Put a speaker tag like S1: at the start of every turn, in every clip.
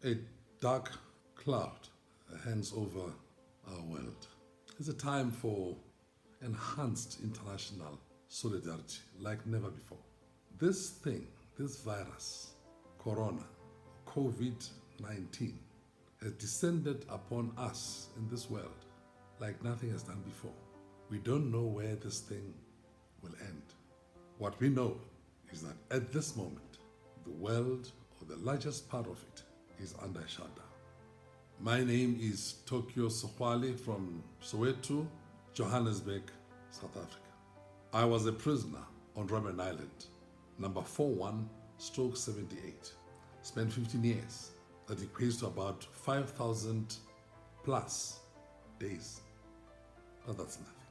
S1: A dark cloud hangs over our world. It's a time for enhanced international solidarity like never before. This thing, this virus, Corona, Covid-19, has descended upon us in this world like nothing has done before. We don't know where this thing will end. What we know is that at this moment, the world, or the largest part of it, is under shutdown. My name is Tokyo Sexwale from Soweto, Johannesburg, South Africa. I was a prisoner on Robben Island, number 41/78. Spent 15 years. That equates to about 5,000 plus days. But that's nothing.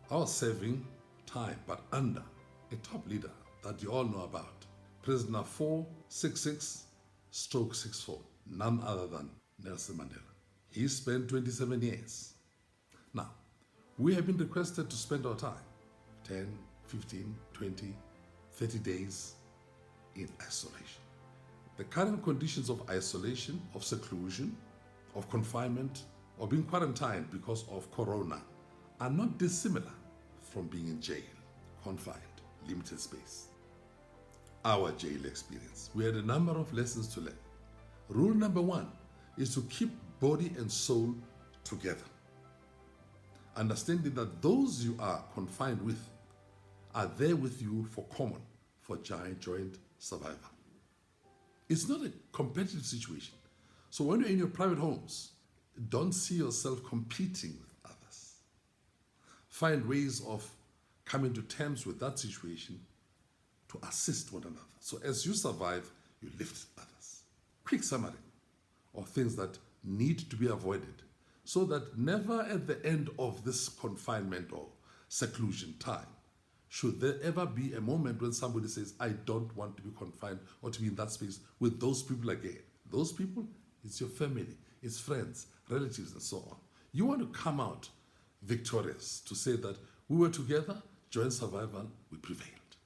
S1: I was serving time, but under a top leader that you all know about. Prisoner 466/64, none other than Nelson Mandela. He spent 27 years. Now, we have been requested to spend our time, 10, 15, 20, 30 days in isolation. The current conditions of isolation, of seclusion, of confinement, or being quarantined because of Corona are not dissimilar from being in jail, confined, limited space. Our jail experience, we had a number of lessons to learn. Rule number 1 is to keep body and soul together. Understanding that those you are confined with are there with you for common, for joint survival. It's not a competitive situation. So when you're in your private homes, don't see yourself competing with others. Find ways of coming to terms with that situation to assist one another. So as you survive, you lift others. Quick summary of things that need to be avoided so that never at the end of this confinement or seclusion time should there ever be a moment when somebody says, I don't want to be confined or to be in that space with those people again. Those people, it's your family, it's friends, relatives, and so on. You want to come out victorious to say that we were together, joint survival, we prevailed.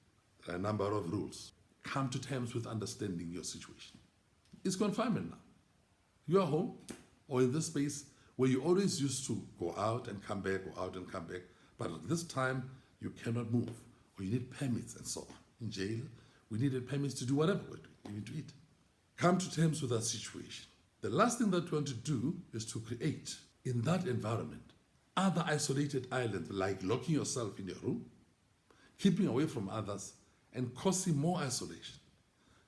S1: There are a number of rules. Come to terms with understanding your situation. It's confinement now. You are home or in this space where you always used to go out and come back, go out and come back, but at this time, you cannot move, or you need permits and so on. In jail, we needed permits to do whatever we're doing, even to eat. Come to terms with that situation. The last thing that we want to do is to create, in that environment, other isolated islands, like locking yourself in your room, keeping away from others, and causing more isolation.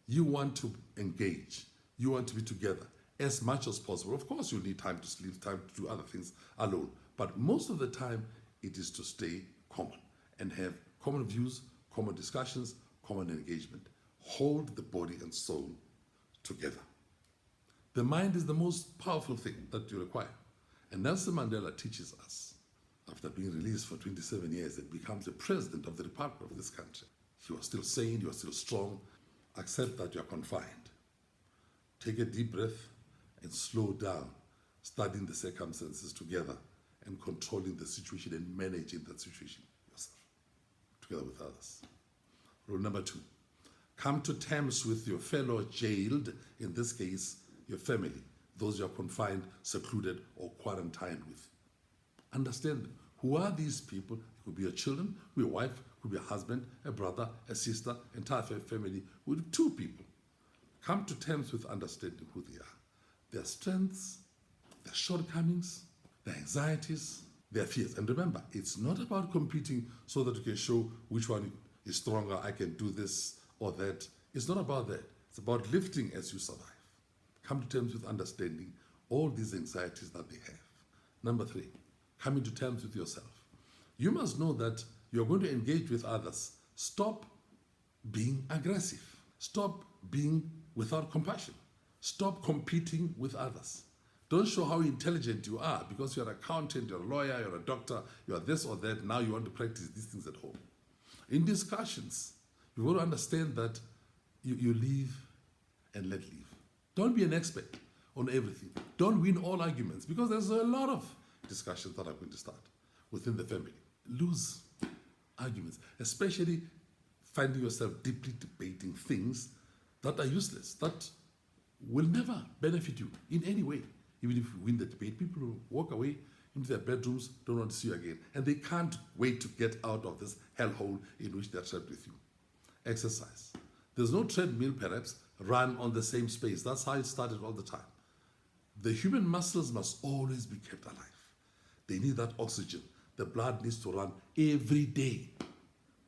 S1: You want to engage. You want to be together as much as possible. Of course, you need time to sleep, time to do other things alone. But most of the time, it is to stay common and have common views, common discussions, common engagement. Hold the body and soul together. The mind is the most powerful thing that you require. And Nelson Mandela teaches us, after being released for 27 years, and becomes the president of the republic of this country. You are still sane, you are still strong. Accept that you are confined. Take a deep breath and slow down, studying the circumstances together and controlling the situation and managing that situation yourself, together with others. Rule number 2, come to terms with your fellow jailed, in this case, your family, those you are confined, secluded, or quarantined with. Understand them. Who are these people? It could be your children, your wife, it could be a husband, a brother, a sister, entire family, with 2 people. Come to terms with understanding who they are, their strengths, their shortcomings, their anxieties, their fears. And remember, it's not about competing so that you can show which one is stronger, I can do this or that. It's not about that. It's about lifting as you survive. Come to terms with understanding all these anxieties that they have. Number 3, coming to terms with yourself. You must know that you're going to engage with others. Stop being aggressive. Stop being without compassion. Stop competing with others. Don't show how intelligent you are because you're an accountant, you're a lawyer, you're a doctor, you're this or that. Now you want to practice these things at home. In discussions, you've got to understand that you live and let live. Don't be an expert on everything. Don't win all arguments because there's a lot of discussions that are going to start within the family. Lose arguments, especially finding yourself deeply debating things that are useless, that will never benefit you in any way. Even if you win the debate, people will walk away into their bedrooms, don't want to see you again. And they can't wait to get out of this hellhole in which they're trapped with you. Exercise. There's no treadmill, perhaps, run on the same space. That's how it started all the time. The human muscles must always be kept alive. They need that oxygen. The blood needs to run every day.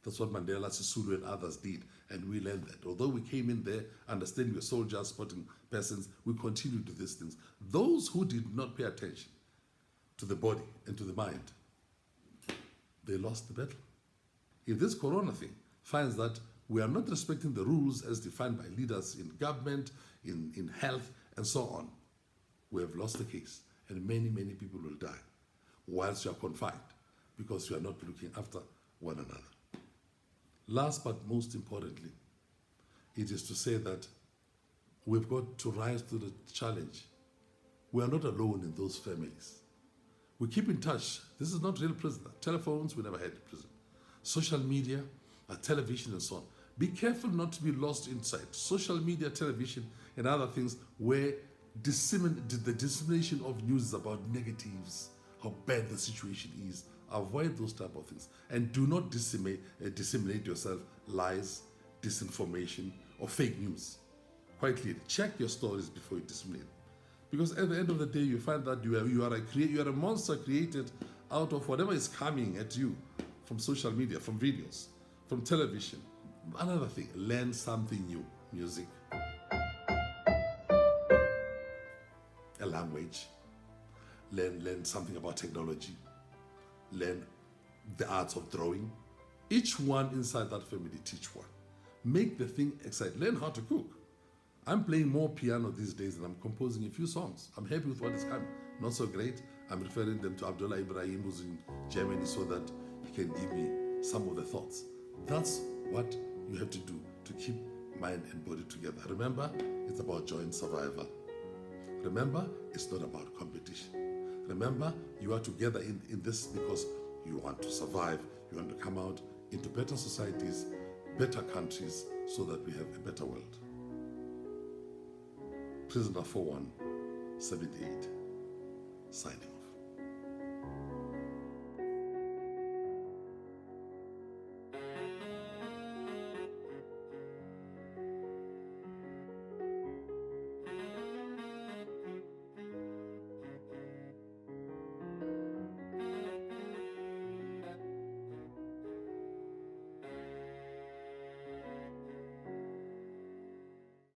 S1: That's what Mandela, Sisulu, and others did, and we learned that. Although we came in there understanding we're soldiers, spotting persons, we continue to do these things. Those who did not pay attention to the body and to the mind, they lost the battle. If this corona thing finds that we are not respecting the rules as defined by leaders in government, in health, and so on, we have lost the case, and many, many people will die whilst you are confined because you are not looking after one another. Last but most importantly, it is to say that we've got to rise to the challenge. We are not alone in those families. We keep in touch. This is not real prison. Telephones, we never had in prison. Social media, television, and so on. Be careful not to be lost inside social media, television, and other things where the dissemination of news about negatives, how bad the situation is. Avoid those type of things. And do not disseminate yourself lies, disinformation, or fake news. Quite clearly, check your stories before you disseminate. Because at the end of the day, you find that you are a monster created out of whatever is coming at you from social media, from videos, from television. Another thing, learn something new. Music, a language, learn something about technology, learn the arts of drawing. Each one inside that family teach one. Make the thing exciting. Learn how to cook. I'm playing more piano these days and I'm composing a few songs. I'm happy with what is coming. Not so great. I'm referring them to Abdullah Ibrahim, who's in Germany, so that he can give me some of the thoughts. That's what you have to do to keep mind and body together. Remember, it's about joint survival. Remember, it's not about competition. Remember, you are together in this because you want to survive. You want to come out into better societies, better countries, so that we have a better world. Prisoner 4178, signing off.